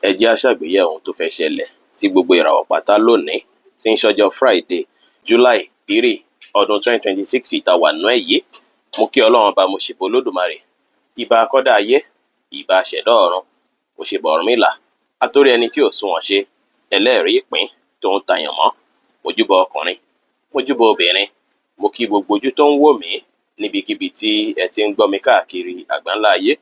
ẹ jẹ́ á ṣàgbéyẹ̀wò ohun tó fẹ́ ṣẹlẹ̀ sí gbogbo ìràwọ̀ pátá lónìí tí ń ṣọjọ́ Friday July 3 ọdún 2026 tá wà nínú ẹ̀ yìí. Mo kí Ọlọ́run ọba, mo ṣèbà Olódùmarè, ìbà akọ́dá ayé, ìbà aṣẹ̀dá ọ̀run, mo ṣèbà Ọ̀rúnmìlà, atórí ẹni tí ò sunwọ̀n ṣe, ẹlẹ́rìí ìpín tó ń tàyàn mọ́, mojúbà ọkùnrin, mojúbà obìnrin, mo kí gbogbo ojú tó ń wò mí níbikíbi tí ẹ ti ń gbọ́ mi káàkiri àgbáńlá ayé.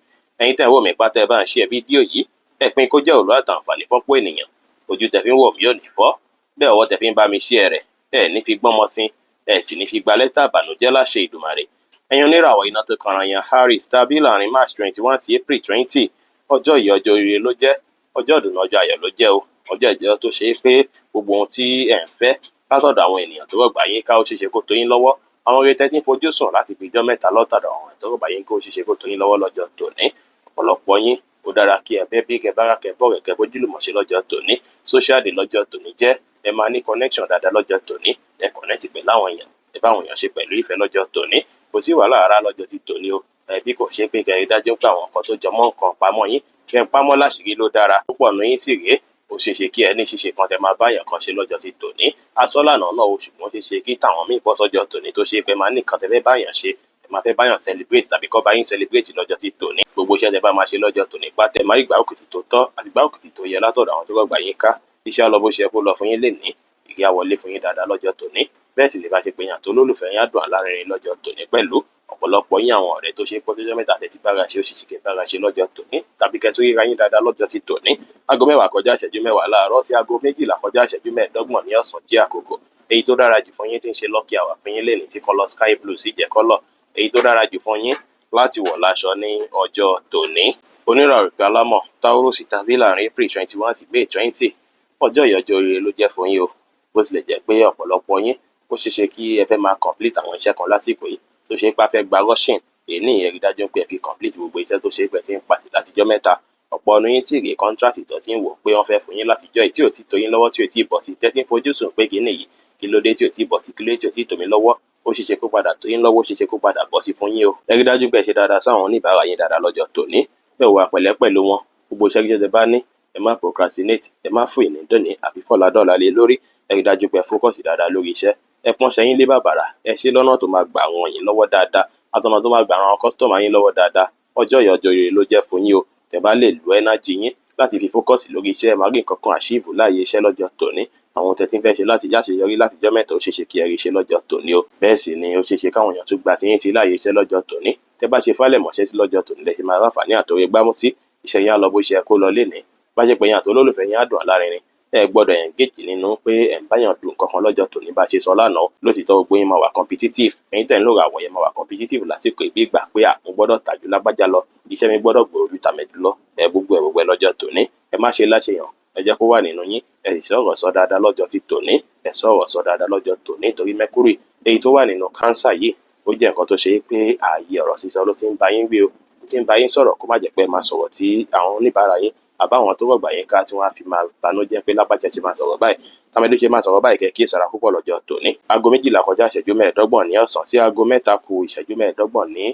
Ẹ̀yin tẹ́ ń wò mí pátá, ẹ bá ń share fídíò yìí, ẹ pín kó jẹ́ òòlù àtàǹfààní fọ́pọ̀ ènìyàn. Ojú tẹ́ fi ń wò mí ò ní fọ́, bẹ́ẹ̀ ọwọ́ tẹ́ fi ń bá mi share rẹ̀, ẹ ní fi gbọ́mọ sin, ẹ sì ní fi gba lẹ́tà ìbànújẹ́ láṣẹ Ìdùmarè. Ẹ̀yin oníràwọ̀ iná tó kanran yan Aries tàbí láàrin March 21 sí April 20, ọjọ́ yìí ọjọ́ ire ló jẹ́, ọjọ́ ìdùnnú, ọjọ́ ayọ̀ ló jẹ́ o. Ọjọ́ ìjẹ́ tó ṣe é pé gbogbo ohun tí ẹ̀ ń fẹ́ látọ̀dọ̀ àwọn ènìyàn tó rọ̀gbà yín ká ó ṣeéṣe kó tó yín lọ́wọ́. Àwọn oore tẹ́ tí ń fojú sùn láti fi ijọ́ mẹ́ta lọ́tọ̀dọ̀ àwọn tó rọ̀gbà yín kó ó ṣeéṣe kó tó yín lọ́wọ́ lọ́jọ́ tòní. Ọ̀pọ̀lọpọ̀ yín ó dára kí ẹ bẹ́ bí kẹ bára kẹ bọ́ rẹ̀ kẹ bójúlùmọ̀ ṣe lọ́jọ́ tòní. Social day lọ́jọ́ tòní jẹ́, ẹ máa ní connection dáadáa lọ́jọ́ tòní, ẹ connect pẹ̀lú àwọn èèyàn, ẹ bá àwọn èèyàn ṣe pẹ̀lú ìfẹ́ lọ́jọ́ tòní. Kò sí wàhálà rárá lọ́jọ́ ti tòní o. Bí kò ṣe pé kẹ rí dájú pé àwọn nǹkan tó jọmọ́ nǹkan pamọ́ yín kẹ ń pamọ́ láṣìírí ló dára. Púpọ̀ nínú yín sì rèé, ó ṣeéṣe kí ẹ ní ṣíṣe kan tẹ máa báyàn kan ṣe lọ́jọ́ ti tòní. Asọ́lànà náà o, ṣùgbọ́n ṣeéṣe kí tàwọn míì bọ́ sọ́jọ́ tòní tó ṣe pé máa ní nǹkan tẹ fẹ́ báyàn ṣe, ẹ máa fẹ́ báyàn celebrate tàbí kọ́ bá yín celebrate lọ́jọ́ ti tòní. Gbogbo iṣẹ́ tẹ bá máa ṣe lọ́jọ́ tòní pátá, ẹ máa rí ìgbárùkùtì tó tọ́ àti ìgbárùkùtì tó yẹ látọ̀dọ̀ àwọn tó rọ̀gbà yín ká. Iṣẹ́ á lọ bó ṣe yẹ kó lọ fún yín lénìí, ìrì á wọlé fún yín dáadáa lọ́jọ́ tòní. Bẹ́ẹ̀ sì lè bá ṣe pé yàn tó lólùfẹ́ yín á dùn alárinrin lọ́jọ́ tòní pẹ̀lú. Ọ̀pọ̀lọpọ̀ yín àwọn ọ̀rẹ́ tó ṣe pé ọjọ́ mẹ́ta tẹ́ ti bára ṣe, ó ṣe ṣe kẹ́ bára ṣe lọ́jọ́ tòní tàbí kẹ́ tó ríra yín dáadáa lọ́jọ́ ti tòní. Aago 10 kọjá ìṣẹ́jú 10 láàárọ̀ sí aago 12 kọjá ìṣẹ́jú 15 ní ọ̀sán jẹ́ àkókò. Èyí tó dára jù fún yín tí ń ṣe lucky hour fún yín lénìí tí colour sky blue sì jẹ́ colour. Èyí tó dára jù fún yín láti wọ̀ láṣọ ní ọjọ́ tòní. Oníràwọ̀ ìpè alámọ̀ Taurus tàbí láàrin April 21 sí May 20. Ọjọ́ yìí ọjọ́ ire ló jẹ́ fún yín o. Bó tilẹ̀ jẹ́ pé ọ̀pọ̀lọpọ̀ yín ó ṣeéṣe kí ẹ fẹ́ máa complete àwọn iṣẹ́ kan lásìkò yìí tó ṣe pé a fẹ́ gba rushing. Èyí ní ìyẹn rí dájú pé ẹ fi complete gbogbo iṣẹ́ tó ṣe pé tí ń pàtì látijọ́ mẹ́ta. Ọ̀pọ̀ ọ̀nù yín sì rèé contract tó ti ń wò pé wọ́n fẹ́ fún yín látijọ́ yìí tí ò tí tó yín lọ́wọ́, tí ò tí bọ̀ sí tẹ́tí ń fojú sùn pé kí nìyí, kí ló dé tí ò tí bọ̀ sí, kí ló dé tí ò tí tò mí lọ́wọ́. Ó ṣeéṣe kó padà tó yín lọ́wọ́, ó ṣeéṣe kó padà bọ̀ sí fún yín o. Ẹ rí dájú pé ẹ ṣe dáadáa sáwọn oníbàárà yín dáadáa lọ́jọ́ tòní. Bẹ́ẹ̀ wà pẹ̀lẹ́ pẹ̀lú wọn. Gbogbo iṣẹ́ kíṣẹ́ tẹ bá ní, ẹ má procrastinate, ẹ má fún ìnídọ́ni àbí fọ̀ládọ́là lé lórí. Ẹ rí dájú pé ẹ focus dáadáa lórí iṣẹ́. Ẹ pọ́nṣẹ́ yín lé bàbàrà, ẹ ṣe lọ́nà tó máa gbà àwọn yín lọ́wọ́ dáadáa, àtọ̀nà tó máa gbà àwọn customer yín lọ́wọ́ dáadáa. Ọjọ́ yìí ọjọ́ ire ló jẹ́ fún yín o. Tẹ́ bá lè lo energy yín láti fi focus lórí iṣẹ́, ẹ máa rí nǹkan kan achieve láàyè iṣẹ́ lọ́jọ́ tòní. Àwọn tẹ́ tí ń fẹ́ ṣe láti jáṣeyọrí látijọ́ mẹ́ta ó ṣeéṣe kí ẹ rí ṣe lọ́jọ́ tòní o. Bẹ́ẹ̀ sì ni ó ṣeéṣe káwọn èèyàn tún gba tí yín sí láàyè iṣẹ́ lọ́jọ́ tòní. Tẹ́ bá ṣe fálẹ̀ mọ̀ṣẹ́ sí lọ́jọ́ tòní lẹ ṣe máa ráǹfààní àtòrí gbámú sí. Iṣẹ́ yín á lọ bó ṣe yẹ kó lọ lénìí. Bá ṣe pé yín àti olólùfẹ́ yín á dùn alárinrin. Ẹ gbọ́dọ̀ engage nínú pé ẹ̀ ń báyàn dùn nǹkan kan lọ́jọ́ tòní bá ṣe sọ lánàá. Lótìítọ́ gbogbo yín máa wà competitive. Ẹ̀yin tẹ̀ ń lòrò àwọ̀ yẹn máa wà competitive lásìkò ìgbégbà pé mo gbọ́dọ̀ tà ju lágbájá lọ, iṣẹ́ mi gbọ́dọ̀ gbòòrò ju tàmẹ̀dù lọ. Gbogbo ẹ̀ lọ́jọ́ tòní. Ẹ má ṣe láṣeyàn, ẹ jẹ́ kó wà nínú yín. Ẹ sì sọ̀rọ̀ sọ dáadáa lọ́jọ́ ti tòní. Ẹ sọ̀rọ̀ sọ dáadáa lọ́jọ́ tòní torí Mercury èyí tó wà nínú Cancer yìí ó jẹ́ nǹkan tó ṣe pé ààyè ọ̀rọ̀ sísọ ló ti ń bá yín wí o. Ó ti ń bá yín sọ̀rọ̀ kó má jẹ́ pé ẹ máa sọ̀rọ̀ tí àwọn oníbàárà yín àbáwọn tó rọ̀gbà yín ká tí wọ́n á fi máa banújẹ́ pé lágbájá ṣe máa sọ̀rọ̀ báyìí, tàmẹ́dù ṣe máa sọ̀rọ̀ báyìí, kẹ́ kíyèsára púpọ̀ lọ́jọ́ tòní. Aago 12 kọjá ìṣẹ́jú 15 ní ọ̀sán sí aago 3 kù ìṣẹ́jú 15 ní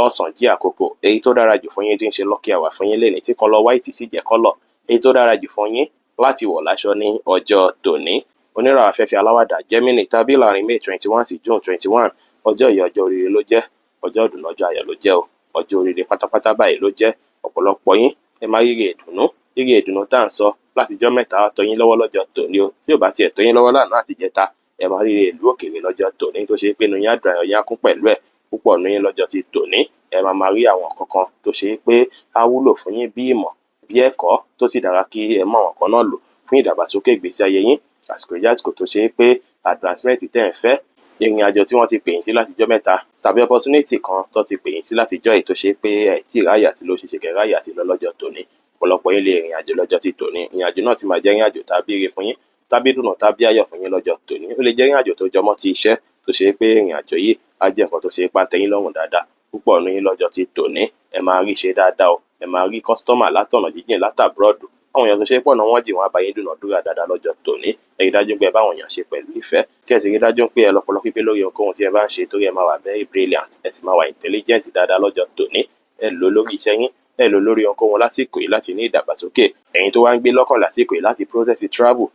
ọ̀sán jí àkókò. Èyí tó dára jù fún yín tí ń ṣe lucky hour fún yín lénìí tí colour white sì jẹ́ colour. Èyí tó dára jù fún yín láti wọ̀ láṣọ ní ọjọ́ tòní. Oníràwọ̀ afẹ́fẹ́ aláwàdà Gemini tàbí láàrin May 21 sí June 21. Ọjọ́ yìí ọjọ́ oríire ló jẹ́, ọjọ́ ìdùnnú, ọjọ́ ayọ̀ ló jẹ́ o. Ọjọ́ oríire pátápátá báyìí ló jẹ́. Ọ̀pọ̀lọpọ̀ yín ẹ máa ríre ìdùnnú. Ríre ìdùnnú tá à ń sọ látijọ́ mẹ́ta tó yín lọ́wọ́ lọ́jọ́ tòní o. Tí ò bá tiẹ̀ tó yín lọ́wọ́ lánàá àti ìjẹta, ẹ máa ríre ìlú òkèèrè lọ́jọ́ tòní tó ṣe pé inú yín á dùn, ayọ̀ yín á kún pẹ̀lú ẹ̀. Púpọ̀ nínú yín lọ́jọ́ ti tòní. Ẹ máa rí àwọn nǹkan kan tó ṣe pé á wúlò fún yín bí ìmọ̀, bí ẹ̀kọ́ tó sì dára kí ẹ mọ àwọn kan náà lò fún ìdàgbàsókè ìgbésí ayé yín. Àsìkò ìjà àsìkò tó ṣe pé advancement tẹ́ ń fẹ́, ìrìn àjò tí wọ́n ti pè yín sí látijọ́ mẹ́ta tàbí opportunity kan tó ti pè yín sí látijọ́ èyí tó ṣe pé ẹ̀ tí ráyà tí ló ṣeéṣe kẹ́ ráyà tí lọ lọ́jọ́ tòní. Ọ̀pọ̀lọpọ̀ yín lè rìn àjò lọ́jọ́ ti tòní. Ìrìn àjò náà ti máa jẹ́ ìrìn àjò tàbí ire fún yín, tàbí dùnnú tàbí ayọ̀ fún yín lọ́jọ́ tòní. Ó lè jẹ́ ìrìn àjò tó jọmọ́ ti iṣẹ́ tó ṣe pé ìrìn àjò yìí á jẹ́ nǹkan tó ṣe pé á tẹ́ yín lọ́rùn dáadáa. Púpọ̀ nínú yín lọ́jọ́ ti tòní. Ẹ máa rí ṣe dáadáa o. Ẹ máa rí customer látọ̀nà jíjìn látàbúrọ̀dù. Àwọn èèyàn tó ṣe pọ̀ náà wọ́n dì wọ́n á bá yín dúnàdúrà dáadáa lọ́jọ́ tòní. Ẹ rí dájú pé ẹ bá àwọn èèyàn ṣe pẹ̀lú ìfẹ́. Kẹ́ ẹ sì rí dájú pé ẹ lọ́pọlọ pípé lórí ohunkóhun tí ẹ bá ń ṣe torí ẹ máa wà very brilliant. Ẹ sì máa wà intelligent dáadáa lọ́jọ́ tòní. Ẹ lò lórí iṣẹ́ yín, ẹ lò lórí ohunkóhun lásìkò yìí láti ní ìdàgbàsókè. Ẹ̀yin tó wá ń gbé lọ́kàn lásìkò yìí láti process travel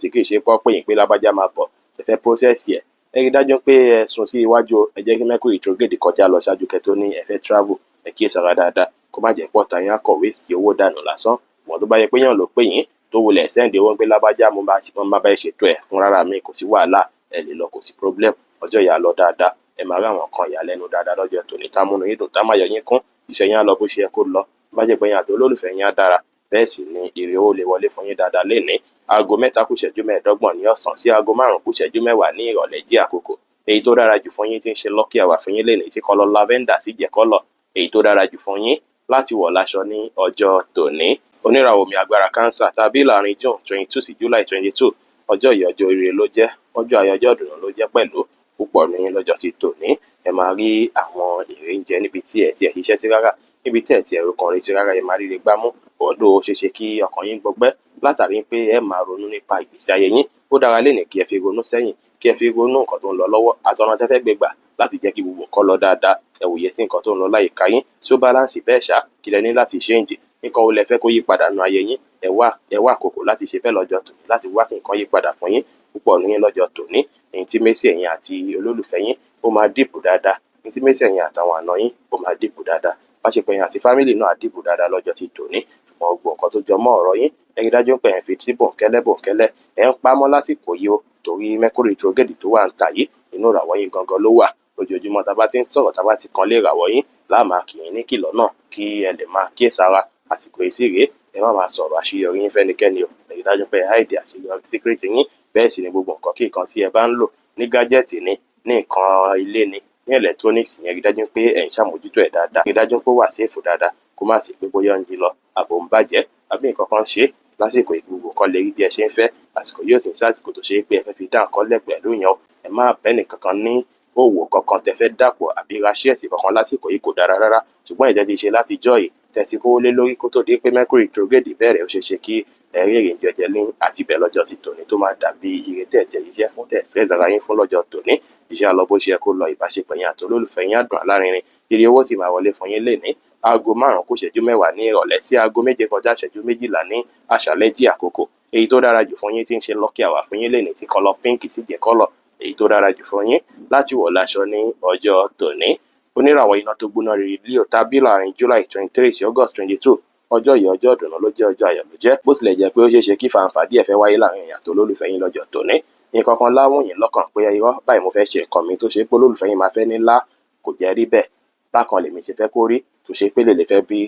tí kì í ṣe pọ́ pé yín pé lágbájá máa bọ̀ tẹ fẹ́ process ẹ̀. Ẹ rí dájú pé ẹ sún sí iwájú, ẹ jẹ́ kí Mercury retrograde kọjá lọ ṣáájú kẹ́ tó ní ẹ fẹ́ travel. Ẹ kíyèsára dáadáa kó má jẹ́ pọ́ta yín akọ̀wé sí owó dànù lásán. Wọ́n tó bá yẹ pé yàn ló pé yín tó wulẹ̀ sẹ́ǹdì owó ń gbé lágbájá mo máa bá ẹ ṣètò ẹ̀ fún rárá mi, kò sí wàhálà, ẹ lè lọ, kò sí problem. Ọjọ́ ìyá lọ dáadáa, ẹ máa rí àwọn kan ìyàlẹ́nu dáadáa lọ́jọ́ tòní támúnú yín dùn tá máa yọ yín kún, iṣẹ́ yín á lọ bó ṣe yẹ kó lọ. Bá jẹ́ pé yín àti olólùfẹ́ yín á dára, bẹ́ẹ̀ sì ni èrè owó lè wọlé fún yín dáadáa lénìí. Aago 3:15 ní ọ̀sán sí aago 5:10 ní ìrọ̀lẹ́ jí àkókò. Èyí tó dára jù fún yín tí ń ṣe lucky hour fún yín lénìí tí kọ́lọ̀ lavender sì jẹ́ kọ́lọ̀ èyí tó dára jù fún yín láti wọ̀ láṣọ ní ọjọ́ tòní. Oníràwọ̀ omi agbára cancer tàbí láàrin June 22 sí July 22. Ọjọ́ yìí ọjọ́ ire ló jẹ́, ọjọ́ ayọ̀ ọjọ́ ìdùnnú ló jẹ́ pẹ̀lú. Púpọ̀ ní lọ́jọ́ ti tòní ẹ máa rí àwọn èrè ń jẹ níbi tí ẹ ti ẹ̀ ṣiṣẹ́ sí rárá, níbi tí ẹ ti ẹ̀rù kan retí rárá ẹ máa ríre gbámú. Ọ̀dọ̀ ó ṣeéṣe kí ọkàn yín gbọgbẹ́ látàrí pé ẹ máa ronú nípa ìgbésí ayé yín. Ó dára lénìí kí ẹ fi ronú sẹ́yìn, kí ẹ fi ronú nǹkan tó ń lọ lọ́wọ́ àtọ̀nà tẹ́fẹ́ gbé gbà láti jẹ́ kí gbogbo nǹkan lọ dáadáa. Ẹ wòye sí nǹkan tó ń lọ láyìíká yín tí ó balance bẹ́ẹ̀ ṣá, kí lẹ ní láti change, nǹkan wo lẹ fẹ́ kó yí padà nínú ayé yín. Ẹ wá àkókò láti ṣe bẹ́ẹ̀ lọ́jọ́ tòní, láti wá kí nǹkan yí padà fún yín. Púpọ̀ ní lọ́jọ́ tòní intimacy ẹ̀yin àti olólùfẹ́ yín ó máa dìpù dáadáa, intimacy ẹ̀yin àtàwọn àna yín ó máa dìpù dáadáa, báṣepọ̀ ẹ̀yin àti family náà á dìpù dáadáa lọ́jọ́ ti tòní. Ṣùgbọ́n gbogbo nǹkan tó jọ mọ́ ọ̀rọ̀ yín ẹ rí dájú pé ẹ̀ ń fi tí bòńkẹ́lẹ́ ẹ̀ ń pamọ́ lásìkò yìí o, torí Mercury retrograde tó wà ń tà yìí inú ìràwọ̀ yín gangan ló wà. Ojoojúmọ́ tá bá ti ń sọ̀rọ̀, tá bá ti kan lé ìràwọ̀ yín láàmà kì í ní kìlọ̀ náà kí ẹ lè máa kíyèsára. Àsìkò ìsírè ẹ má máa sọ̀rọ̀ àṣeyọrí yín fẹ́nikẹ́ni o. Ẹ rí dájú pé ẹ hide àṣeyọrí secret yín. Bẹ́ẹ̀ sì ni gbogbo nǹkan kí nǹkan tí ẹ bá ń lò ní gadget ní nǹkan ilé ní electronics yẹn, rí dájú pé ẹ̀ ń ṣàmójútó ẹ̀ dáadáa. Rí dájú pé ó wà safe dáadáa, kó má sì pé bóyá ń jí lọ àbò ń bàjẹ́ àbí nǹkan kan ṣe lásìkò ìgbogbo kan lè rí bí ẹ ṣe ń fẹ́. Àsìkò yóò sì ń sásìkò tó ṣe pé ẹ fẹ́ fi dá nǹkan lẹ̀ pẹ̀lú yẹn. Ẹ má bẹ́ẹ̀ nìkankan ní òwò kankan tẹ fẹ́ dàpọ̀ àbí ra ṣẹ́ẹ̀sì kankan lásìkò yìí kò dára rárá. Ṣùgbọ́n ìjẹ́ ti ṣe láti jọ́ yìí tẹ̀sí kówó lé lórí kó tó di pé Mercury retrograde bẹ̀rẹ̀, ó ṣeéṣe kí ẹ rí èrè jẹjẹ ní àtibẹ̀ lọ́jọ́ ti tòní tó máa dàbí ire tẹ̀tẹ̀ yíṣẹ́ fún tẹ̀sí ara yín fún lọ́jọ́ tòní. Iṣẹ́ á lọ bó ṣe yẹ kó lọ, ìbáṣepọ̀ yín àti olólùfẹ́ yín á dùn alárinrin, ire owó sì máa wọlé fún yín lénìí. Aago 5:10 ní ìrọ̀lẹ́ sí aago 7:12 ní àṣálẹ́ jí àkókò. Èyí tó dára jù fún yín tí ń ṣe lucky hour fún yín lénìí tí kọ́lọ̀ pink sì jẹ́ kọ́lọ̀ èyí tó dára jù fún yín láti wọ̀ láṣọ ní ọjọ́ tòní. Oníràwọ̀ iná tó gbóná rere Leo tàbí láàrin July 23 sí August 22. Ọjọ́ yìí ọjọ́ ìdùnnú ló jẹ́, ọjọ́ ayọ̀ ló jẹ́. Bó tilẹ̀ jẹ́ pé ó ṣeéṣe kí fàǹfà díẹ̀ fẹ́ wáyé láàrin ẹ̀yin àti olólùfẹ́ yín lọ́jọ́ tòní. Nǹkan kan láwùn yín lọ́kàn pé irọ́ báyìí mo fẹ́ ṣe nǹkan mi tó ṣe pé olólùfẹ́ yín máa fẹ́ ní ńlá, kò jẹ́ rí bẹ́ẹ̀. Bákan lèmi ṣe fẹ́ kó rí tó ṣe pé lè fẹ́ bí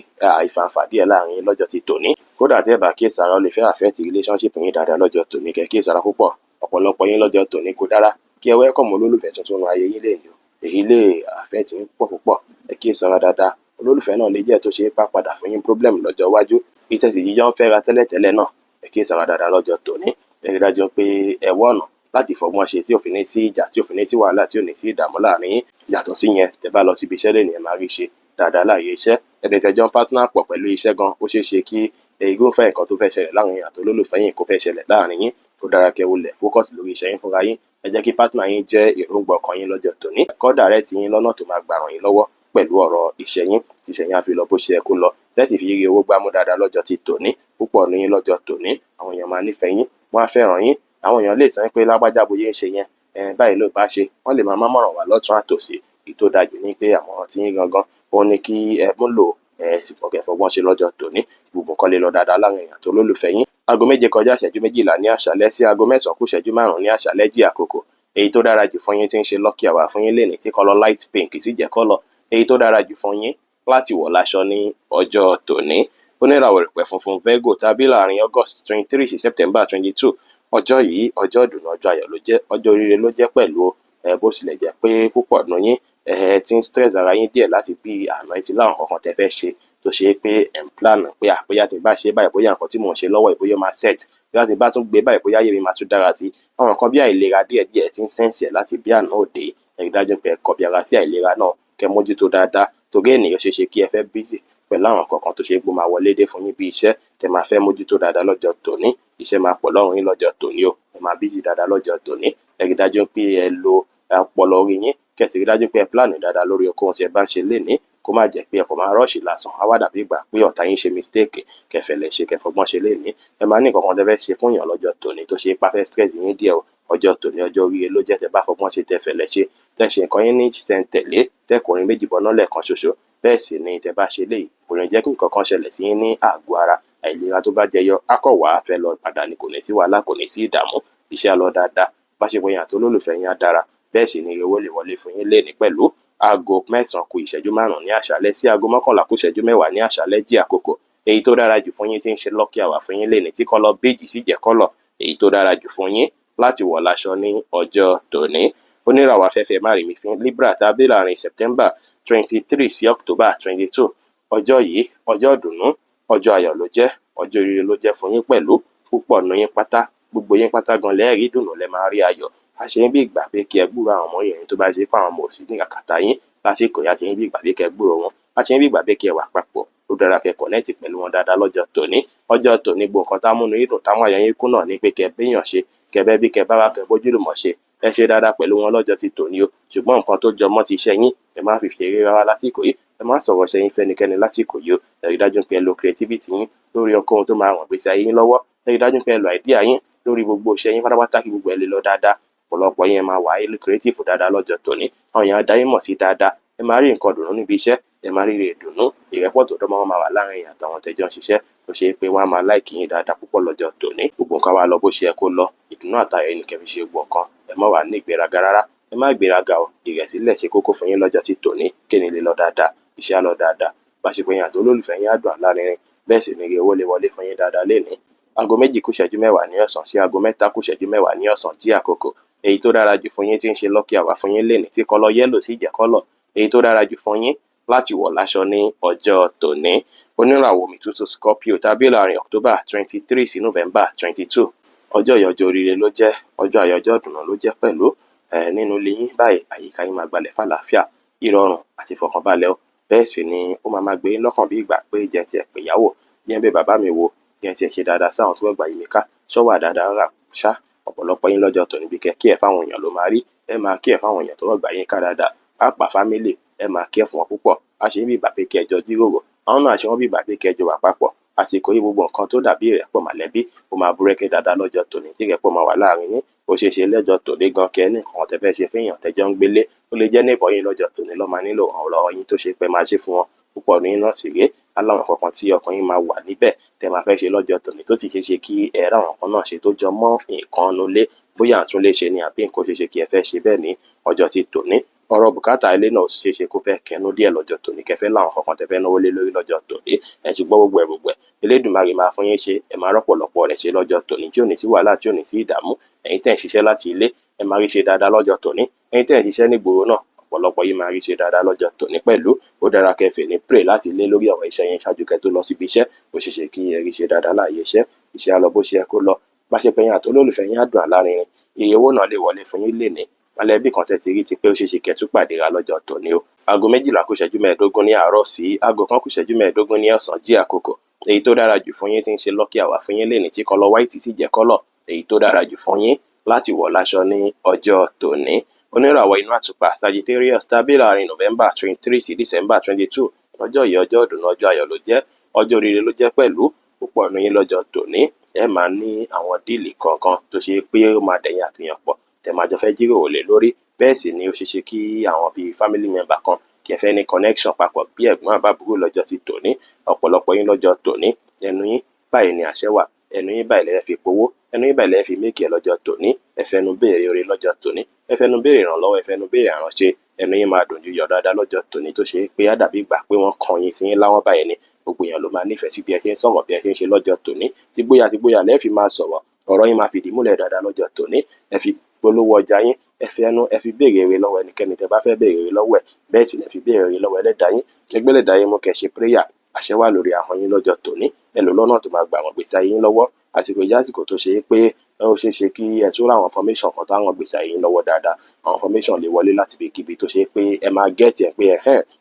ìfàǹfà díẹ̀ láàrin yín lọ́jọ́ ti tòní. Kódà tí ẹ bá kíyèsára ó lè fẹ́ affect relationship yín dáadáa lọ́jọ́ tòní. Kẹ́ kíyèsára púpọ̀, ọ̀pọ̀lọpọ̀ yín lọ́jọ́ tòní kò dára kí ẹ welcome olólùfẹ́ tuntun nínú ayé yín lénìí o. Èyí lè affect yín púpọ̀. Ẹ kíyèsára dáadáa, olólùfẹ́ náà lè jẹ́ tó ṣe bá padà fún yín problem lọ́jọ́ iwájú. Bí tẹ̀sí jíjọ́ ń fẹ́ra tẹ́lẹ̀tẹ́lẹ̀ náà, ẹ kíyèsára dáadáa lọ́jọ́ tòní. Ẹ rí dájú pé ẹ wá ọ̀nà láti fọgbọ́n ṣe tí ò fi ní sí ìjà, tí ò fi ní sí wàhálà, tí ò ní sí ìdààmú láàrin yín. Yàtọ̀ sí yẹn, tẹ́ bá lọ síbi iṣẹ́ lénìí ẹ máa rí ṣe dáadáa láàyè iṣẹ́. Ẹni tẹ́jọ́ ń partner pọ̀ pẹ̀lú iṣẹ́ gan, ó ṣeéṣe kí irúfẹ́ nǹkan tó fẹ́ ṣẹlẹ̀ láàrin yín àti olólùfẹ́ yín kó fẹ́ ṣẹlẹ̀ láàrin yín. Ó dára kẹ́ wulẹ̀ focus lórí iṣẹ́ yín fúnra yín. Ẹ jẹ́ kí partner yín jẹ́ èròǹgbà ọkàn yín lọ́jọ́ tòní. Kọ́ direct yín lọ́nà tó máa gbà ràn yín lọ́wọ́ pẹ̀lú ọ̀rọ̀ iṣẹ́ yín. Iṣẹ́ yín á fi lọ bó ṣe yẹ kó lọ. Tẹ́sí fi rí owó gbámú dáadáa lọ́jọ́ ti tòní. Púpọ̀ ní yín lọ́jọ́ tòní. Àwọn èèyàn máa nífẹ̀ẹ́ yín, wọ́n á fẹ́ràn yín. Àwọn èèyàn lè sọ pé lágbájá bóyá ń ṣe yẹn, báyìí ló bá ṣe. Wọ́n lè máa mọ̀ràn wá lọ́tùn àtòsí. Èyí tó dájú ní pé àmọ̀ràn tí yín gangan ó ní kí ẹ múlò fọgbọ́n ṣe lọ́jọ́ tòní. Gbogbo nǹkan lè lọ dáadáa láàrin èèyàn àti olólùfẹ́ yín. Aago 7:12 ní àṣálẹ́ sí aago 9:05 ní àṣálẹ́ jí àkókò. Èyí tó dára jù fún yín tí ń ṣe lucky hour fún yín lénìí tí kọ́lọ̀ light pink sì jẹ́ kọ́lọ̀ èyí tó dára jù fún yín láti wọ̀ láṣọ ní ọjọ́ tòní. Oníràwọ̀ ìpẹ̀ funfun Virgo tàbí láàrin August 23 sí September 22. Ọjọ́ yìí ọjọ́ ìdùnnú, ọjọ́ ayọ̀ ló jẹ́, ọjọ́ oríire ló jẹ́ pẹ̀lú bó tilẹ̀ jẹ́ pé púpọ̀ nínú yín ti ń stress ara yín díẹ̀ láti bí àná ẹ ti láwọn kankan tẹ́ fẹ́ ṣe tó ṣe pé ẹ̀ ń plan pé bóyá tí bá ṣe báyìí bóyá nǹkan tí mò ń ṣe lọ́wọ́ ìbóyá máa set, bóyá tí bá tún gbé báyìí bóyá ayé mi máa tún dára sí. Àwọn nǹkan bí àìlera díẹ̀díẹ̀ ti ń sense ẹ̀ láti bí àná òde. Ẹ rí dájú pé ẹ kọbi ara sí àìlera náà, kẹ́ mójútó dáadáa torí ènìyàn ṣeéṣe kí ẹ fẹ́ busy pẹ̀lú àwọn kankan tó ṣe pé máa wọlé dé fún yín bí iṣẹ́ tẹ́ máa fẹ́ mójútó dáadáa lọ́jọ́ tòní. Iṣẹ́ máa pọ̀ lọ́rùn yín lọ́jọ́ tòní o. Ẹ máa busy dáadáa lọ́jọ́ tòní. Ẹ rí dájú pé ẹ lo ọpọlọ orí yín, kẹ́ sì rí dájú pé ẹ plan dáadáa lórí ohunkóhun tí ẹ bá ń ṣe lénìí kó má jẹ́ pé ẹ kò máa rọ́ọ̀ṣì lásán á wá dàbí ìgbà pé ọ̀tá yín ṣe mistake kẹfẹ̀lẹ̀ ṣe kẹfọgbọ́n ṣe lénìí. Ẹ máa ní nǹkan kan tẹ́ fẹ́ ṣe fún èèyàn lọ́jọ́ tòní tó ṣe pé á fẹ́ stress yín díẹ̀ o. Ọjọ́ tòní ọjọ́ oríire ló jẹ́ tẹ́ bá fọgbọ́n ṣe tẹfẹ̀lẹ̀ ṣe tẹ́ ṣe nǹkan yín ní ṣísẹ̀ntẹ̀lé tẹ́kùnrin méjì bọ́ná lẹ́ẹ̀kan ṣoṣo. Bẹ́ẹ̀ sì ni tẹ́ bá ṣe léyìí kò ní jẹ́ kí nǹkan kan ṣẹlẹ̀ sí yín ní àgọ́ ara. Àìlera tó bá jẹyọ á kọ̀ wá fẹ́ lọ padà ni, kò ní sí wàhálà, kò ní sí ìdààmú, iṣẹ́ á lọ dáadáa, ìbáṣepọ̀ yín àti olólùfẹ́ yín á dára. Bẹ́ẹ̀ sì ni owó lè wọlé fún yín lénìí pẹ̀lú. Aago 9 kù ìṣẹ́jú 5 ní àṣálẹ́ sí aago 11 kù ìṣẹ́jú 10 ní àṣálẹ́ jí àkókò èyí tó dára jù fún yín tí ń ṣe lucky hour fún yín lénìí tí kọ́lọ̀ béèjì sì jẹ́ kọ́lọ̀ èyí tó dára jù fún yín láti wọ̀ láṣọ ní ọjọ́ tòní. Oníràwọ̀ afẹ́fẹ́ márìmí fún Libra tàbí láàrin September 23 sí October 22. Ọjọ́ yìí ọjọ́ ìdùnnú, ọjọ́ ayọ̀ ló jẹ́, ọjọ́ oríire ló jẹ́ fún yín pẹ̀lú. Púpọ̀ nù yín pátá, gbogbo yín pátá gan lẹ́ẹ̀rí ìdùnnú lẹ máa rí ayọ̀. Àṣẹ yín bí ìgbà pé kí ẹ gbúrò àwọn ọmọ yẹn tó bá ṣe pé àwọn ọmọ òsì ní àkàtà yín lásìkò yá, àṣẹ yín bí ìgbà pé kí ẹ gbúrò wọn, àṣẹ yín bí ìgbà pé kí ẹ wà papọ̀. Ó dára kẹ́ connect pẹ̀lú wọn dáadáa lọ́jọ́ tòní. Ọjọ́ tòní gbogbo nǹkan tá múnú yín dùn táwọn àyà yín kú náà ní pé kẹ́ béèyàn ṣe, kẹ́ bẹ́ bí kẹ́ bá wá kẹ́ bójúlùmọ̀ ṣe. Ẹ ṣe dáadáa pẹ̀lú wọn lọ́jọ́ ti tòní o. Ṣùgbọ́n nǹkan tó jọmọ́ ti iṣẹ́ yín ẹ má fi ṣeré rárá lásìkò yìí. Ẹ má sọ̀rọ̀ iṣẹ́ yín fẹ́nikẹ́ni lásìkò yìí o. Ẹ rí dájú pé ẹ lo creativity yín lórí ohunkóhun tó máa ràn gbèsè ayé yín lọ́wọ́. Ẹ rí dájú pé ẹ lo idea yín lórí gbogbo iṣẹ́ yín pátápátá kí gbogbo ẹ lè lọ dáadáa. Ọ̀pọ̀lọpọ̀ yín ẹ máa wà creative dáadáa lọ́jọ́ tòní. Àwọn èèyàn á dá yín mọ̀ sí dáadáa. Ẹ máa rí nǹkan dùnnú níbi iṣẹ́, ẹ máa rí ìdùnnú, ìrẹ́pọ̀ tó dánmọ́ máa wà láàrin yín àtàwọn tẹ́jọ́ ń ṣiṣẹ́ tó ṣe pé wọ́n á máa like yín dáadáa púpọ̀ lọ́jọ́ tòní. Gbogbo nǹkan wá lọ bó ṣe yẹ kó lọ. Ìdùnnú àtayọ̀ ni kẹ́ fi ṣe gbogbo nǹkan. Ẹ má wà ní ìgbéraga rárá. Ẹ má gbéraga o. Ìrẹ̀sílẹ̀ ṣe kókó fún yín lọ́jọ́ ti tòní. Kéni lè lọ dáadáa, iṣẹ́ á lọ dáadáa, ìbáṣepọ̀ yín àti olólùfẹ́ yín á dùn lárinrin. Bẹ́ẹ̀ sì ni owó lè wọlé fún yín dáadáa lénìí. Aago 2 kù ìṣẹ́jú 10 ní ọ̀sán sí aago 3 kù ìṣẹ́jú 10 ní ọ̀sán jí àkókò èyí tó dára jù fún yín tí ń ṣe lucky hour fún yín lénìí tí kọ́lọ̀ yẹ́lò sì jẹ́ kọ́lọ̀ èyí tó dára jù fún yín láti wọ̀ láṣọ ní ọjọ́ tòní. Oníràwọ̀ Òmìtútù Scorpio tàbí láàrin October 23 sí November 22. Ọjọ́ yìí ọjọ́ oríire ló jẹ́, ọjọ́ ayọ̀, ọjọ́ ìdùnnú ló jẹ́ pẹ̀lú. Nínú ilé yín báyìí àyíká yín máa gbalẹ̀ fàlàáfíà, ìrọ̀rùn àti ìfọ̀kànbalẹ̀ o. Bẹ́ẹ̀ sì ni ó máa gbé yín lọ́kàn bí ìgbà pé jẹ́ ti ẹ̀ pè yáwó bí ẹ bẹ bàbá mi wo bí ẹ ti ẹ̀ ṣe dáadáa sáwọn tí wọ́n gbà yín mi ká ṣọ́wà dáadáa rà ṣá. Ọ̀pọ̀lọpọ̀ yín lọ́jọ́ tòní bí kẹ́ kí ẹ̀ fáwọn èèyàn ló máa rí. Ẹ máa kí ẹ̀ fáwọn èèyàn tó wọ́n gbà yín ká dáadáa. Pàápàá family ẹ máa kí ẹ̀ fún wọn púpọ̀. Àṣẹ yín bí ìgbà pé kí ẹ jọ jíròrò, àwọn náà àṣẹ wọn bí ìgbà pé kí ẹ jọ wà papọ̀. Àsìkò yìí gbogbo nǹkan tó dàbí ìrẹ́pọ̀ mọ̀lẹ́bí ó máa búrẹ́kẹ́ dáadáa lọ́jọ́ tòní tí ìrẹ́pọ̀ máa wà láàrin yín. Ó ṣeé ṣe lọ́jọ́ tòní gan kẹ́ ní nǹkan tẹ́ fẹ́ ṣe fún èèyàn tẹ́jọ́ ń gbélé. Ó lè jẹ́ neighbor yín lọ́jọ́ tòní ló máa nílò ìrànlọ́wọ́ yín tó ṣe pé máa ṣe fún wọn. Púpọ̀ nínú náà sì rèé aláwọn kankan tí ọkàn yín máa wà níbẹ̀ tẹ́ máa fẹ́ ṣe lọ́jọ́ tòní tó sì ṣeé ṣe kí ẹ ráwọn kan náà ṣe tó jọ mọ́ nǹkan nulẹ̀ bóyá àtún lè ṣe ni àbí nǹkan ṣeé ṣe kí ẹ fẹ́ ṣe bẹ́ẹ̀ ní ọjọ́ ti tòní. Ọ̀rọ̀ bùkátà ilé náà ṣeé ṣe kó fẹ́ kẹnu díẹ̀ lọ́jọ́ tòní kẹfẹ́ láwọn kankan tẹ́ fẹ́ náwó lé lórí lọ́jọ́ tòní. Ẹ ṣùgbọ́n gbogbo ẹ̀ Elédùmarè máa fún yín ṣe. Ẹ máa rọ́pọ̀lọpọ̀ rẹ̀ ṣe lọ́jọ́ tòní tí ò ní sí wàhálà tí ò ní sí ìdààmú. Ẹ̀yin tẹ́ ń ṣiṣẹ́ láti ilé ẹ máa rí ṣe dáadáa lọ́jọ́ tòní. Ẹ̀yin tẹ́ ń ṣiṣẹ́ nígboro náà ọ̀pọ̀lọpọ̀ yìí máa rí ṣe dáadáa lọ́jọ́ tòní pẹ̀lú. Ó dára kẹfẹ́ ní pray láti ilé lórí ọ̀rọ̀ iṣẹ́ yẹn ṣáájú kẹ́ tó lọ síbi iṣẹ́. Ó ṣeé ṣe kí ẹ rí ṣe dáadáa láàyè iṣẹ́. Iṣẹ́ á lọ bó ṣe yẹ kó lọ. Ìbáṣepọ̀ yín àti olólùfẹ́ yín á dùn lárinrin. Iye owó náà lè wọlé fún yín lénìí. Mọ̀lẹ́bí kan tẹ́ ti rí ti pé ó ṣeé ṣe kẹ́ tún pàdé ra lọ́jọ́ tòní o. Aago 12 kù ìṣẹ́jú 15 ní àárọ̀ sí aago 1 kù ìṣẹ́jú 15 ní ọ̀sán jí àkókò èyí tó dára jù fún yín tí ń ṣe lucky hour fún yín lénìí tí kọ́lọ̀ white sì jẹ́ kọ́lọ̀ èyí tó dára jù fún yín láti wọ̀ láṣọ ní ọjọ́ tòní. Oníràwọ̀ inú àtùpà Sagittarius tàbí láàrin November 23 sí December 22. Ọjọ́ yìí ọjọ́ ìdùnnú, ọjọ́ ayọ̀ ló jẹ́, ọjọ́ oríire ló jẹ́ pẹ̀lú. Púpọ̀ nínú yín lọ́jọ́ tòní ẹ máa ní àwọn díìlì kọ̀ọ̀kan tó ṣe pé ó máa dẹ̀yìn àtìyàn pọ̀ tẹ́ máa jọ fẹ́ jíròrò lé lórí. Bẹ́ẹ̀ sì ni ó ṣeé ṣe kí àwọn bíi family member kan kí ẹ fẹ́ ní connection papọ̀ bí ẹ̀gbọ́n àbábúrò lọ́jọ́ ti tòní. Ọ̀pọ̀lọpọ̀ yín lọ́jọ́ tòní ẹnu yín báyìí ni àṣẹ wà, ẹnu yín báyìí lẹ́ẹ̀ fi powó, ẹnu yín báyìí lẹ́ẹ̀ fi méèkì ẹ lọ́jọ́ tòní. Ẹ fẹnu béèrè oore lọ́jọ́ tòní, ẹ fẹnu béèrè ìrànlọ́wọ́, ẹ fẹnu béèrè àránṣe. Ẹnu yín máa dùn ju yọ̀ dáadáa lọ́jọ́ tòní tó ṣe pé á dàbí ìgbà pé wọ́n kan yín sí yín láwọn báyìí ni. Gbogbo èèyàn ló máa nífẹ̀ẹ́ sí bí ẹ ṣe ń sọ̀rọ̀ bí ẹ ṣe ń ṣe lọ́jọ́ tòní. Tí gbóyà lẹ́ẹ̀ fi máa sọ̀rọ̀, ọ̀rọ̀ yín máa fìdí múlẹ̀ dáadáa lọ́jọ́ tòní. Ẹ fi polówó ọjà yín, ẹ fi ẹnu ẹ fi béèrè èrè lọ́wọ́ ẹnikẹ́ni tẹ́ bá fẹ́ béèrè èrè lọ́wọ́ ẹ̀. Bẹ́ẹ̀ sì lẹ fi béèrè èrè lọ́wọ́ ẹlẹ́dàá yín. Kẹgbẹ́ ẹlẹ́dàá yín mú kẹ́ ṣe prayer. Àṣẹ wà lórí ahọ́n yín lọ́jọ́ tòní. Ẹ lò lọ́nà tó máa gbà wọ́n gbèsè ayé yín lọ́wọ́. Àsìkò yìí àsìkò tó ṣe pé ó ṣeé ṣe kí ẹ tún ráwọn information kan táwọn gbèsè ayé yín lọ́wọ́ dáadáa. Àwọn information lè wọlé láti ibikíbi tó ṣe pé ẹ máa gẹ́ẹ̀tì ẹ̀ pé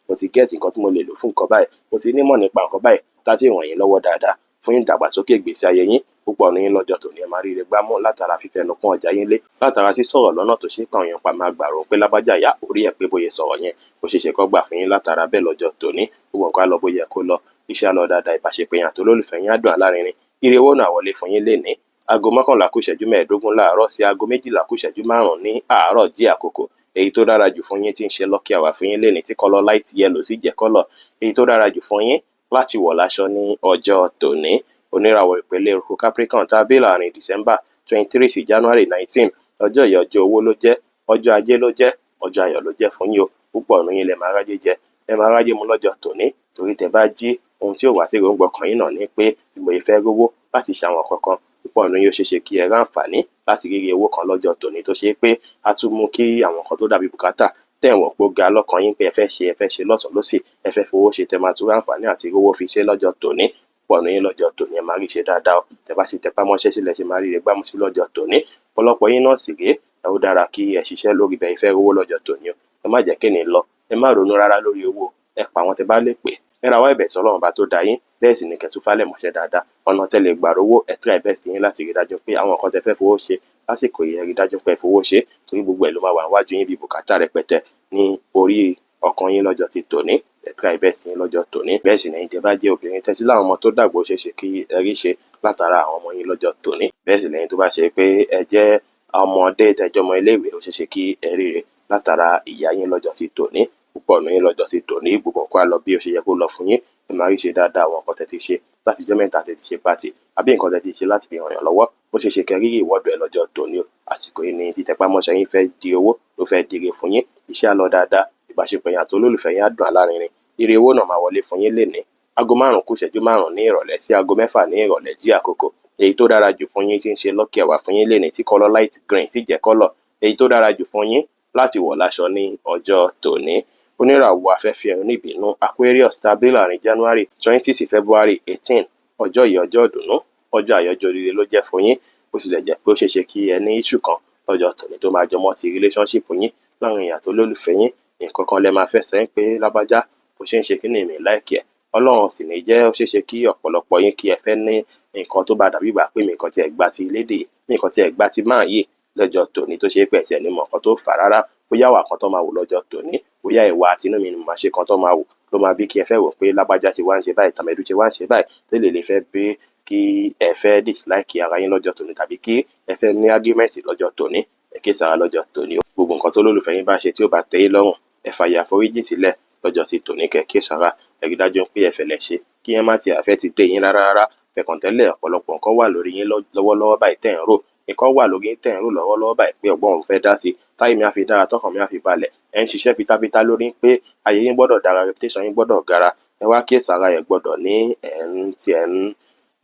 mo ti gẹ́ẹ̀tì nǹkan tí mo lè lò fún nǹkan báyìí, mo ti nímọ̀ nípa nǹkan báyìí tá sì ràn yín lọ́wọ́ dáadáa. fún ìdàgbàsókè ìgbésí ayé yín púpọ̀ ní lọ́jọ́ tòní. Ẹ máa rí ire gbámú látara fífẹnu kún ọjà yín lé, látara sísọ̀rọ̀ lọ́nà tó ṣe kàn yín pa máa gbàrò pé lágbájá ìyá orí ẹ̀ pé bóyá sọ̀rọ̀ yẹn ó ṣeéṣe kó gbà fún yín látara bẹ́ẹ̀ lọ́jọ́ tòní. Gbogbo nǹkan á lọ bóyá kó lọ, iṣẹ́ á lọ dáadáa, ìbáṣepọ̀ yín àti olólùfẹ́ yín á dùn alárinrin. Ire owó náà wọlé fún yín lénìí. Aago 11:15 láàárọ̀ sí aago 12:5 ní àárọ̀ jí àkókò. Èyí tó dára jù fún yín tí ń ṣe lucky hour fún yín lénìí tí kọ́lọ̀ light yellow sì jẹ́ kọ́lọ̀ èyí tó dára jù fún yín láti wọ̀ láṣọ ní ọjọ́ tòní. Oníràwọ̀ ìpele eruku Capricorn tá a bí láàrin December 23 sí January 19. Ọjọ́ yìí ọjọ́ owó ló jẹ́, ọjọ́ ajé ló jẹ́, ọjọ́ ayọ̀ ló jẹ́ fún yín o. Púpọ̀ nínú yín lẹ máa rájé jẹ, ẹ máa rájé mu lọ́jọ́ tòní, torí tẹ bá jí ohun tí ò wá sí èròǹgbà ọkàn yín náà ni pé ìgbò ìfẹ́ rówó láti ṣàwọn kankan. Púpọ̀ nínú yín ó ṣeéṣe kí ẹ ráǹfààní láti rí owó kan lọ́jọ́ tòní tó ṣe pé á tún mú kí àwọn kan tó dàbí bùkátà tẹ̀wọ̀n pó ga lọ́kàn yín pé ẹ fẹ́ ṣe lọ́tùn lósì, ẹ fẹ́ fowó ṣe, tẹ máa tún ráǹfààní àti rówó fi ṣe lọ́jọ́ tòní. Púpọ̀ nínú yín lọ́jọ́ tòní ẹ máa rí ṣe dáadáa o. Tẹ bá ṣe tẹpá mọ́ṣẹ́ sílẹ̀ ṣe máa rí ire gbámú sí lọ́jọ́ tòní. Ọ̀pọ̀lọpọ̀ yín náà sì rèé, ẹ ó dára kí ẹ ṣiṣẹ́ lórí bẹ́ẹ̀ ìfẹ́ rówó lọ́jọ́ tòní o. Ẹ má jẹ́ kéni lọ, ẹ má ronú rárá lórí owó, ẹ pa àwọn tẹ bá lè pè. Ẹ rawọ́ ẹ̀bẹ̀ sí Ọlọ́run bá tó dá yín, bẹ́ẹ̀ sì ni kẹ́tù fálẹ̀ mọ́ṣẹ́ dáadáa. Ọ̀nà tẹ́lẹ̀ gbà rówó, ẹ try best yín láti rí dájú pé àwọn nǹkan tẹ fẹ́ fowó ṣe lásìkò yìí, ẹ rí dájú pé ẹ fowó ṣe, torí gbogbo ẹ̀ ló máa wà níwájú yín bí bùkátà rẹpẹtẹ ní orí ọkàn yín lọ́jọ́ ti tòní. Ẹ try best yín lọ́jọ́ tòní. Bẹ́ẹ̀ sì ni ẹ̀yin tẹ bá jẹ́ obìnrin tẹ́sí láwọn ọmọ tó dàgbà ó ṣeéṣe kí ẹ rí ṣe látara àwọn ọmọ yín lọ́jọ́ tòní. Bẹ́ẹ̀ sì ni ẹ̀yin tó bá ṣe pé ẹ jẹ́ ọmọdé tẹjọ́ ọmọ iléèwé ó ṣeéṣe kí ẹ rí ire látara ìyá yín lọ́jọ́ ti tòní. Púpọ̀ nínú yín lọ́jọ́ ti tòní gbogbo nǹkan á lọ bí ó ṣe yẹ kó lọ fún yín. Ẹ máa rí ṣe dáadáa àwọn nǹkan tẹ́ ti ṣe láti ọjọ́ mẹ́ta tẹ́ ti ṣe pàtì àbí nǹkan tẹ́ ti ṣe láti fi ràn yàn lọ́wọ́ ó ṣeéṣe kẹ́ rí ìwọ́dọ̀ ẹ lọ́jọ́ tòní o. Àsìkò yìí ni títẹpá mọ́ṣẹ́ yín fẹ́ di owó ló fẹ́ dire fún yín. Iṣẹ́ á lọ dáadáa, ìbáṣepọ̀ yín àti olólùfẹ́ yín á dùn alárinrin. Ire owó náà máa wọlé fún yín lénìí. Aago 5:05 ní ìrọ̀lẹ́ sí aago 6 ní ìrọ̀lẹ́ jí àkókò. Èyí tó dára jù fún yín tí ń ṣe lucky hour fún yín lénìí tí kọ́lọ̀ light green sì jẹ́ kọ́lọ̀ èyí tó dára jù fún yín láti wọ̀ láṣọ ní ọjọ́ tòní. Oníràwọ̀ afẹ́fẹ́ oníbínú Aquarius tá a bí láàrin January 20 sí February 18. Ọjọ́ yìí ọjọ́ ìdùnnú, ọjọ́ àyájọ́ oríire ló jẹ́ fún yín. Bó tilẹ̀ jẹ́ pé ó ṣeéṣe kí ẹ ní issue kan lọ́jọ́ tòní tó máa jọmọ́ ti relationship yín láàrin èèyàn àti olólùfẹ́ yín. Nǹkan kan lẹ máa fẹ́ sẹ́yìn pé lágbájá bó ṣe ń ṣe kí ni èmi láìkì ẹ̀. Ọlọ́run sì ní jẹ́ ó ṣeéṣe kí ọ̀pọ̀lọpọ̀ yín kí ẹ fẹ́ ní nǹkan tó bá dàbí ìgbà pé mi nǹkan tí ẹ gbá ti lédè, mi nǹkan tí ẹ gbá ti máa yè lọ́jọ́ tòní tó ṣe pé ẹ̀sẹ̀ ní mọ̀ nǹkan tó fà rárá. Bóyá wà kan tó máa wò lọ́jọ́ tòní, bóyá ìwà àtinú mi ni màá ṣe kan tó máa wò ló máa bí kí ẹ fẹ́ wò pé lágbájá ṣe wá ń ṣe báyìí, tàmẹ́dù ṣe wá ń ṣe báyìí, tẹ́lẹ̀ lè fẹ́ bí kí ẹ fẹ́ dislike ara yín lọ́jọ́ tòní tàbí kí ẹ fẹ́ ní argument lọ́jọ́ tòní. Ẹ ké sára lọ́jọ́ tòní o. Gbogbo nǹkan tó lólùfẹ́ yín bá ṣe tí ó bá tẹ́ yín lọ́rùn, ẹ fàyè àforíjì sílẹ̀ lọ́jọ́ ti tòní kẹ́ ké sára. Ẹ rí dájú pé ẹ fẹ̀lẹ̀ ṣe kí ẹ má ti àfẹ́ ti dé yín rárá. Fẹ̀kàntẹ́lẹ̀ ọ̀pọ̀lọpọ̀ nǹkan wà lórí yín lọ́wọ́lọ́wọ́ báyìí tẹ̀ ń rò. Nǹkan wà lórí yín tẹ̀ ń rò lọ́wọ́lọ́wọ́ báyìí pé ọgbọ́n òun fẹ́ dá sí. Táyé mi á fi dára, tọkàn mi á fi balẹ̀. Ẹ ń ṣiṣẹ́ pitapita lórí pé ayé yín gbọ́dọ̀ dára, reputation yín gbọ́dọ̀ gara. Ẹ wá kí sára ẹ gbọ́dọ̀ ní ẹ̀ ń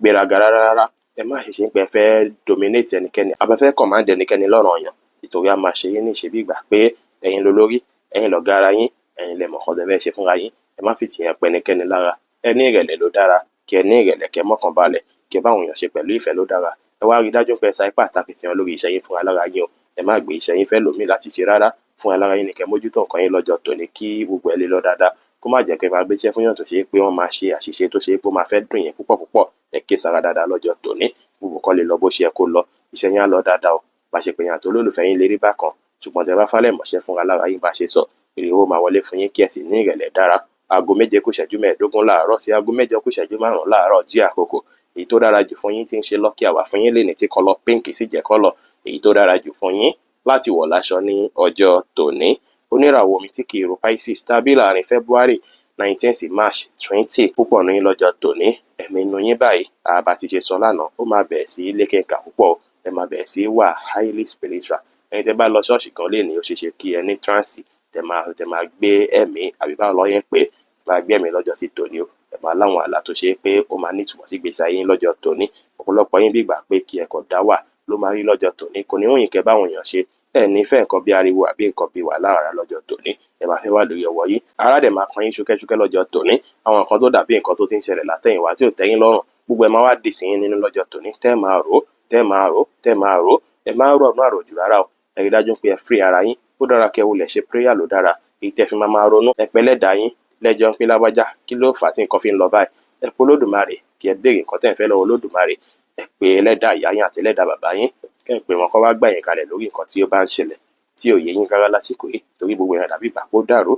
gbéraga rárá. Ẹ má ṣe pé ẹ fẹ́ dominate ẹnikẹ́ni, àbẹ́ fẹ́ command ẹnikẹ́ni lọ́rọ̀ yàn. Ìtorí a máa ṣe yín ní ìṣe bí ìgbà pé ẹ̀yin lolórí, ẹ̀yin lọ̀gá ara yín, ẹ̀yin lẹ mọ̀ nǹkan tẹ́ fẹ́ ṣe fúnra yín. Ẹ má fi tìyẹn pẹ́ ẹnikẹ́ni lára. Ẹ ní ìrẹ̀lẹ̀ ló dára, kí ẹ ní ìrẹ̀lẹ̀ kẹ́ mọ́kàn balẹ̀, kí ẹ bá àwọn èèyàn ṣe pẹ̀lú ìfẹ́ ló dára. Ẹ wá rí dájú pé ẹ sa ipá àtàkìtìyàn lórí iṣẹ́ yín fúnra lára yín o. Ẹ má gbé iṣẹ́ yín fẹ́ lòmíì láti ṣe rárá. Fúnra lára yín ni kẹ́ mójútó nǹkan yín lọ́jọ́ tòní kí gbogbo ẹ lè lọ dáadáa. Kó má jẹ́ kí ẹ máa gbé iṣẹ́ fún yàn tó ṣe pé wọ́n máa ṣe àṣìṣe tó ṣe pé ó máa fẹ́ dùn yín púpọ̀. Ẹ ké sára dáadáa lọ́jọ́ tòní. Gbogbo nǹkan lè lọ bó ṣe yẹ kó lọ. Iṣẹ́ yín á lọ dáadáa o. Ìbáṣepọ̀ yín àti olólùfẹ́ yín lè rí bákan. Ṣùgbọ́n tẹ́ bá fálẹ̀ mọ́ṣẹ́ fúnra lára yín bá ṣe sọ, ire owó máa wọlé fún yín kí ẹ sì ní ìrẹ̀lẹ̀ dára. Aago 7:15 láàárọ̀ sí aago 8:05 láàárọ̀ jí àkókò. Èyí tó dára jù fún yín tí ń ṣe lucky hour fún yín lénìí tí kọ́lọ̀ pink sì jẹ́ kọ́lọ̀ èyí tó dára jù fún yín láti wọ̀ láṣọ ní ọjọ́ tòní. Oníràwọ̀ omi tí kì í ro Pisces tá a bí láàrin February 19 sí March 20. Púpọ̀ nínú yín lọ́jọ́ tòní, ẹ̀mí inú yín báyìí àbá ti ṣe sọ lánàá ó máa bẹ̀rẹ̀ sí lékèǹkà púpọ̀. Ẹ máa bẹ̀rẹ̀ sí wà highly spiritual. Ẹ̀yin tẹ́ bá lọ ṣọ́ọ̀ṣì kan lénìí ó ṣeéṣe kí ẹ ní trance tẹ́ máa gbé ẹ̀mí àbí báwo lọ yẹn pé máa gbé ẹ̀mí lọ́jọ́ sí tòní o. Ẹ máa láwọn àlá tó ṣe pé ó máa ní ìtumọ̀ sí ìgbésí ayé yín lọ́jọ́ tòní. Ọ̀pọ̀lọpọ̀ yín bí ìgbà pé kí ẹ kàn dá wà ló máa rí lọ́jọ́ tòní. Kò ní wọ̀nyí kẹ́ báwọn èèyàn ṣe. Ẹ ní fẹ́ nǹkan bí ariwo àbí nǹkan bí wàhálà rárá lọ́jọ́ tòní. Ẹ máa fẹ́ wà lórí ọwọ́ yín. Ara dẹ̀ máa kan yín ṣúkẹ́ṣúkẹ́ lọ́jọ́ tòní. Àwọn nǹkan tó dàbí nǹkan tó ti ń ṣẹlẹ̀ látẹ̀yìnwá tí ò tẹ́yín lọ́rùn. Gbogbo ẹ máa wá dì sí yín nínú lọ́jọ́ tòní. Tẹ́ máa rò. Ẹ máa rò ọ̀nà àròjù rárá o. Ẹ rí dájú pé ẹ free ara yín. Ó dára kẹ́ wulẹ̀ ṣe prayer ló dára. Èyí tẹ́ fi máa ronú. Ẹ pẹ́ lẹ́dàá yín lẹ́jọ́ pé lágbájá kí ló fà á tí nǹkan fi ń lọ báyìí. ẹ pe Olódùmarè kí ẹ béèrè nǹkan tẹ́ ẹ fẹ́ lọ́wọ́ Olódùmarè, ẹ pe ẹlẹ́dàá ìyá yín àti ẹlẹ́dàá bàbá yín, kẹ́ ẹ pè wọ́n kó wá gbà yín kalẹ̀ lórí nǹkan tí ó bá ń ṣẹlẹ̀ tí ò yé yín rárá lásìkò yìí, torí gbogbo èèyàn dàbí ìgbà pé ó dàrú,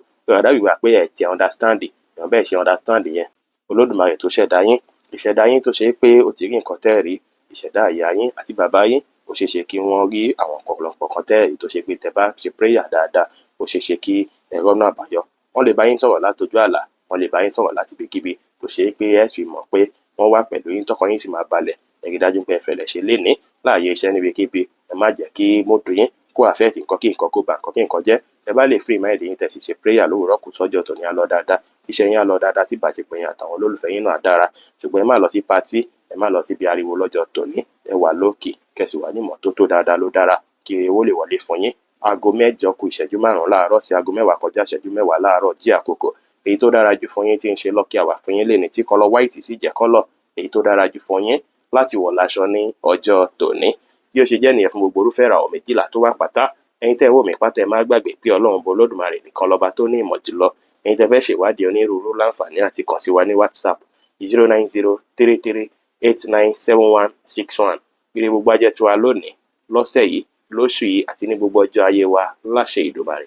dàbí ìgbà pé ẹ ti understand, èèyàn bẹ́ẹ̀ ṣe understand yẹn. Olódùmarè tó ṣẹ̀dá yín, ìṣẹ̀dá yín tó ṣe pé ó ti rí nǹkan tẹ́ ẹ rí, ìṣẹ̀dá ìyá yín àti bàbá yín, ó ṣeé ṣe kí wọ́n rí àwọn ọ̀pọ̀lọpọ̀ kan tẹ́ ẹ rí tó ṣe pé tẹ́ bá ṣe prayer dáadáa, ó ṣeé ṣe kí ẹ rọ́nà àbáyọ. Wọ́n lè bá yín sọ̀rọ̀ látojú àlá, wọ́n lè bá yín sọ̀rọ̀ láti ibikíbi tó ṣe pé ẹ sì mọ̀ pé wọ́n wà pẹ̀lú yín, tọkàn yín sì máa balẹ̀. Ẹ rí dájú pé ẹ fẹ̀lẹ̀ ṣe lénìí láàyè iṣẹ́ níbikíbi, ẹ má jẹ́ kí módù yín kó affect nǹkan kí nǹkan kó ba nǹkan kí nǹkan jẹ́. Ẹ bá lè free mind yín tẹ́ sì ṣe prayer lówùúrọ̀ kù sọ́jọ́ tòní á lọ dáadáa, tíṣẹ́ yín á lọ dáadáa, tí ìbáṣepọ̀ yín àtàwọn olólùfẹ́ yín náà á dára. Ṣùgbọ́n ẹ má lọ sí party, ẹ má lọ síbi ariwo lọ́jọ́ tòní, ẹ wà lókè, kẹ́sì wà ní ìmọ́tótó dáadáa ló dára kí owó lè wọlé fún yín. Aago 8 kù ìṣẹ́jú 5 láàárọ̀ sí aago 10 kọjá ìṣẹ́jú 10 láàárọ̀ jí àkókò. Èyí tó dára jù fún yín tí ń ṣe lucky hour fún yín lénìí tí kọ́lọ̀ white sì jẹ́ kọ́lọ̀ èyí tó dára jù fún yín láti wọ̀ láṣọ ní ọjọ́ tòní. Bí ó ṣe jẹ́ nìyẹn fún gbogbo irúfẹ́ ìràwọ̀ méjìlá tó wà pátá. Ẹ̀yin tẹ́ ẹ wò mí pátá, ẹ má gbàgbé pé Ọlọ́run bo Olódùmarè nìkan lọ́ba tó ní ìmọ̀ jùlọ. Ẹ̀yin tẹ́ fẹ́ ṣèwádìí onírúurú láǹfààní àti kàn sí wa ní WhatsApp 09033897161. Ire gbogbo ajẹ́ tiwa lónìí, lọ́sẹ̀ yìí, lóṣù yìí àti ní gbogbo ọjọ́ ayé wa láṣẹ Ìdùmarè.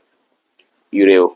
Ire o.